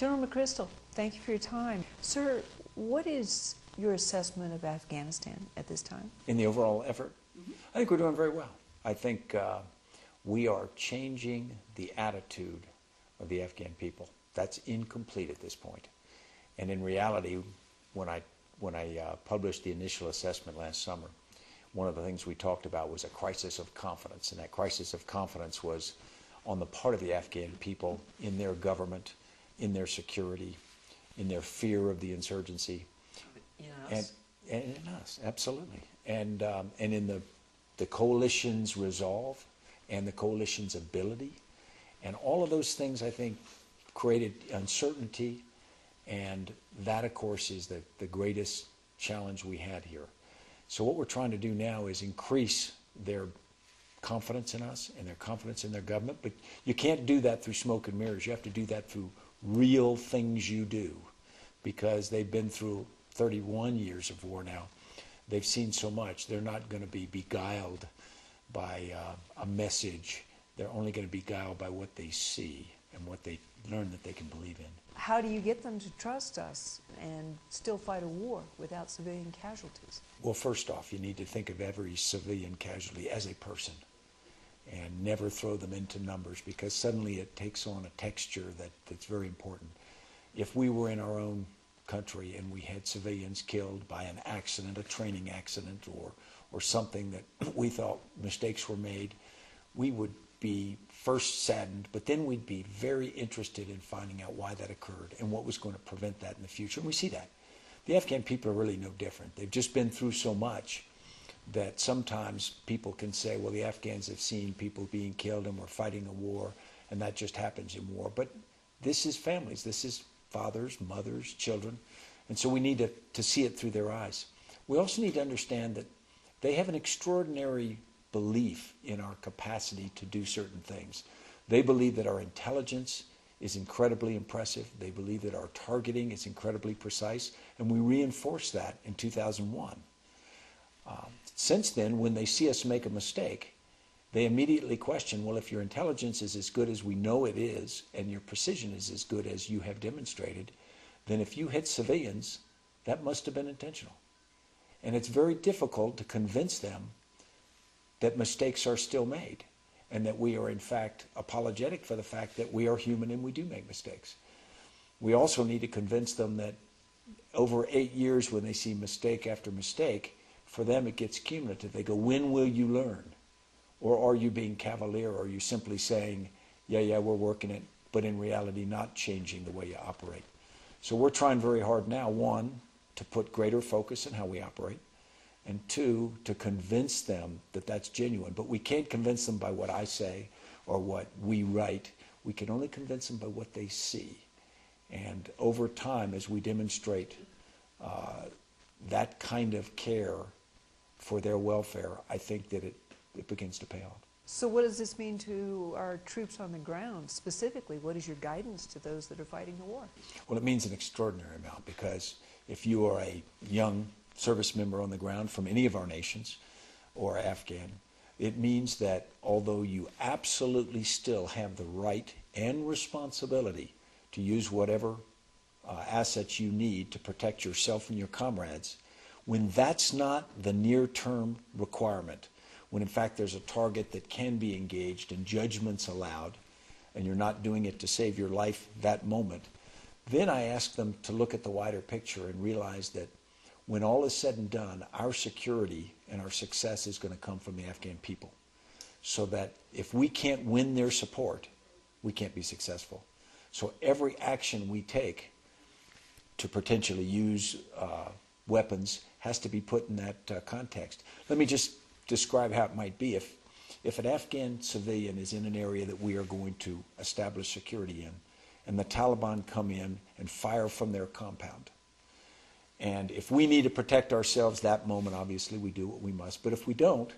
General McChrystal, thank you for your time. Sir, what is your assessment of Afghanistan at this time? In the overall effort? I think we're doing very well. I think we are changing the attitude of the Afghan people. That's incomplete at this point. And in reality, when I published the initial assessment last summer, one of the things we talked about was a crisis of confidence, and that crisis of confidence was on the part of the Afghan people in their government, in their security, in their fear of the insurgency. In us. And in us, absolutely. And in the coalition's resolve and the coalition's ability. And all of those things, I think, created uncertainty. And that, of course, is the greatest challenge we had here. So what we're trying to do now is increase their confidence in us and their confidence in their government. But you can't do that through smoke and mirrors. You have to do that through real things you do, because they've been through 31 years of war now. They've seen so much. They're not going to be beguiled by a message. They're only going to be beguiled by what they see and what they learn that they can believe in. How do you get them to trust us and still fight a war without civilian casualties? Well, first off, you need to think of every civilian casualty as a person and never throw them into numbers, because suddenly it takes on a texture that's very important. If we were in our own country and we had civilians killed by an accident, a training accident, or something that we thought mistakes were made, we would be first saddened, but then we'd be very interested in finding out why that occurred and what was going to prevent that in the future. And we see that. The Afghan people are really no different. They've just been through so much that sometimes people can say, well, the Afghans have seen people being killed and we're fighting a war, and that just happens in war. But this is families. This is fathers, mothers, children. And so we need to see it through their eyes. We also need to understand that they have an extraordinary belief in our capacity to do certain things. They believe that our intelligence is incredibly impressive. They believe that our targeting is incredibly precise, and we reinforced that in 2001. Since then, when they see us make a mistake, they immediately question, well, if your intelligence is as good as we know it is, and your precision is as good as you have demonstrated, then if you hit civilians, that must have been intentional. And it's very difficult to convince them that mistakes are still made, and that we are in fact apologetic for the fact that we are human and we do make mistakes. We also need to convince them that over 8 years, when they see mistake after mistake, for them it gets cumulative. They go, when will you learn? Or are you being cavalier? Or are you simply saying, yeah, we're working it, but in reality not changing the way you operate? So we're trying very hard now, one, to put greater focus on how we operate, and two, to convince them that that's genuine. But we can't convince them by what I say or what we write. We can only convince them by what they see. And over time, as we demonstrate that kind of care for their welfare, I think that it begins to pay off. So what does this mean to our troops on the ground? Specifically, what is your guidance to those that are fighting the war? Well, it means an extraordinary amount, because if you are a young service member on the ground from any of our nations or Afghan, it means that although you absolutely still have the right and responsibility to use whatever assets you need to protect yourself and your comrades, when that's not the near-term requirement, when in fact there's a target that can be engaged and judgments allowed, and you're not doing it to save your life that moment, then I ask them to look at the wider picture and realize that when all is said and done, our security and our success is going to come from the Afghan people. So that if we can't win their support, we can't be successful. So every action we take to potentially use weapons has to be put in that context. Let me just describe how it might be. If an Afghan civilian is in an area that we are going to establish security in, and the Taliban come in and fire from their compound, and if we need to protect ourselves that moment, obviously we do what we must. But if we don't,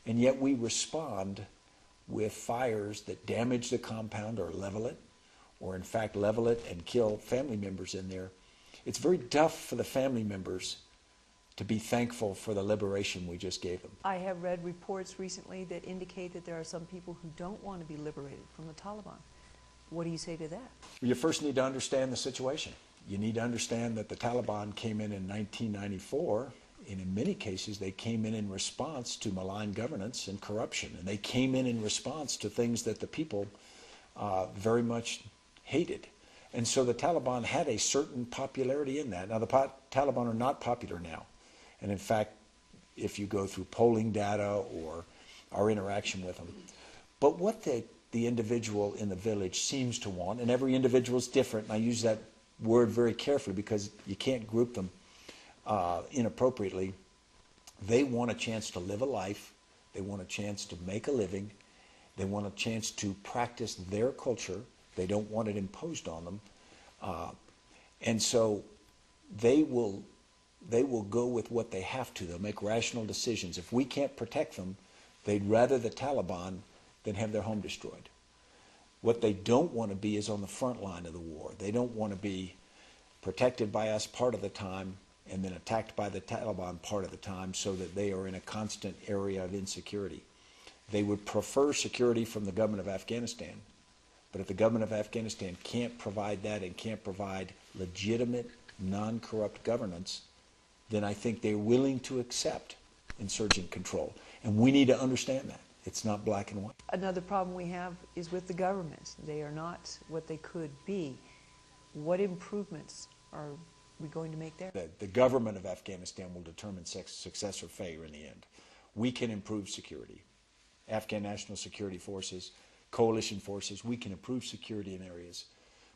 and yet we respond with fires that damage the compound or level it, or in fact level it and kill family members in there, it's very tough for the family members to be thankful for the liberation we just gave them. I have read reports recently that indicate that there are some people who don't want to be liberated from the Taliban. What do you say to that? You first need to understand the situation. You need to understand that the Taliban came in 1994, and in many cases they came in response to malign governance and corruption. And they came in response to things that the people very much hated. And so the Taliban had a certain popularity in that. Now the Taliban are not popular now. And in fact, if you go through polling data or our interaction with them, but what the individual in the village seems to want, and every individual is different, and I use that word very carefully because you can't group them inappropriately. They want a chance to live a life. They want a chance to make a living. They want a chance to practice their culture. They don't want it imposed on them. And so they will go with what they have to. They'll make rational decisions. If we can't protect them, they'd rather the Taliban than have their home destroyed. What they don't want to be is on the front line of the war. They don't want to be protected by us part of the time and then attacked by the Taliban part of the time, so that they are in a constant area of insecurity. They would prefer security from the government of Afghanistan, but if the government of Afghanistan can't provide that and can't provide legitimate, non-corrupt governance, then I think they're willing to accept insurgent control. And we need to understand that. It's not black and white. Another problem we have is with the government. They are not what they could be. What improvements are we going to make there? The government of Afghanistan will determine success or failure in the end. We can improve security. Afghan National Security Forces, coalition forces, we can improve security in areas.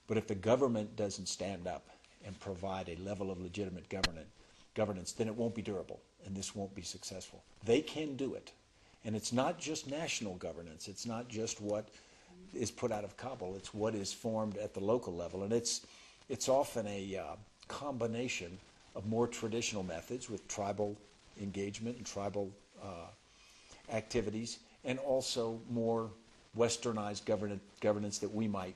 But if the government doesn't stand up and provide a level of legitimate governance, then it won't be durable, and this won't be successful. They can do it. And it's not just national governance. It's not just what is put out of Kabul. It's what is formed at the local level. And it's often a combination of more traditional methods with tribal engagement and tribal activities, and also more westernized governance that we might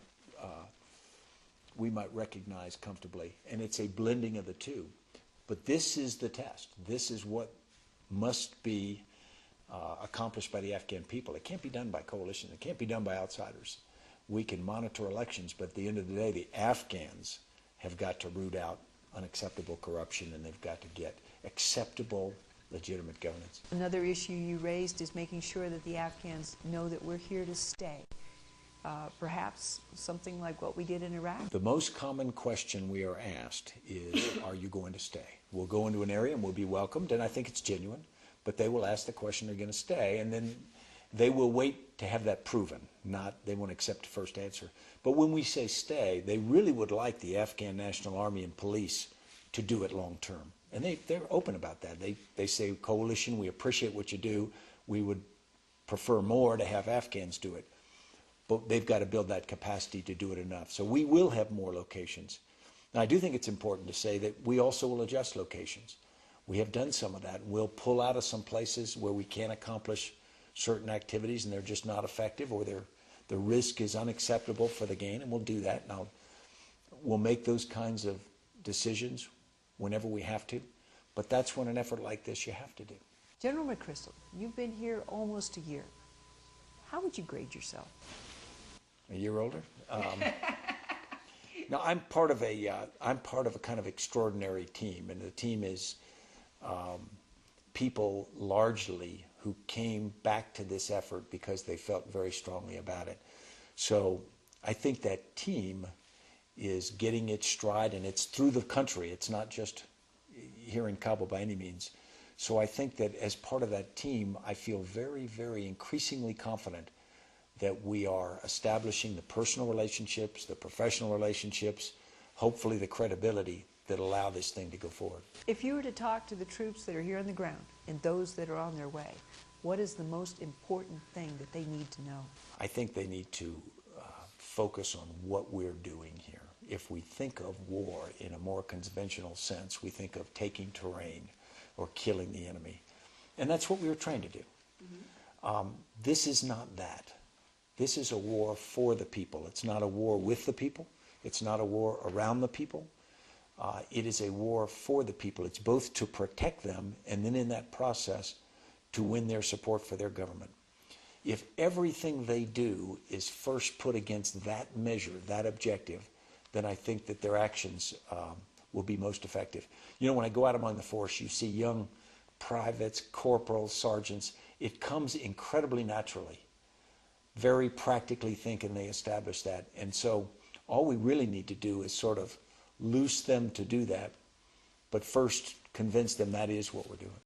recognize comfortably. And it's a blending of the two. But this is the test. This is what must be accomplished by the Afghan people. It can't be done by coalition. It can't be done by outsiders. We can monitor elections, but at the end of the day, the Afghans have got to root out unacceptable corruption, and they've got to get acceptable, legitimate governance. Another issue you raised is making sure that the Afghans know that we're here to stay. Perhaps something like what we did in Iraq? The most common question we are asked is, are you going to stay? We'll go into an area and we'll be welcomed, and I think it's genuine. But they will ask the question, they're going to stay, and then they will wait to have that proven. They won't accept the first answer. But when we say stay, they really would like the Afghan National Army and police to do it long term. And they're open about that. They say, coalition, we appreciate what you do. We would prefer more to have Afghans do it. But they've got to build that capacity to do it enough. So we will have more locations. Now, I do think it's important to say that we also will adjust locations. We have done some of that. We'll pull out of some places where we can't accomplish certain activities and they're just not effective, or the risk is unacceptable for the gain, and we'll do that. Now, we'll make those kinds of decisions whenever we have to, but that's when an effort like this you have to do. General McChrystal, you've been here almost a year. How would you grade yourself? A year older? Now, I'm part of a kind of extraordinary team, and the team is people largely who came back to this effort because they felt very strongly about it. So I think that team is getting its stride, and it's through the country. It's not just here in Kabul by any means. So I think that as part of that team, I feel very, very increasingly confident that we are establishing the personal relationships, the professional relationships, hopefully the credibility that allow this thing to go forward. If you were to talk to the troops that are here on the ground and those that are on their way, what is the most important thing that they need to know? I think they need to focus on what we're doing here. If we think of war in a more conventional sense, we think of taking terrain or killing the enemy. And that's what we were trained to do. Mm-hmm. This is not that. This is a war for the people. It's not a war with the people. It's not a war around the people. It is a war for the people. It's both to protect them and then in that process to win their support for their government. If everything they do is first put against that measure, that objective, then I think that their actions will be most effective. You know, when I go out among the force, you see young privates, corporals, sergeants. It comes incredibly naturally. Very practically thinking, they establish that. And so all we really need to do is sort of loose them to do that, but first convince them that is what we're doing.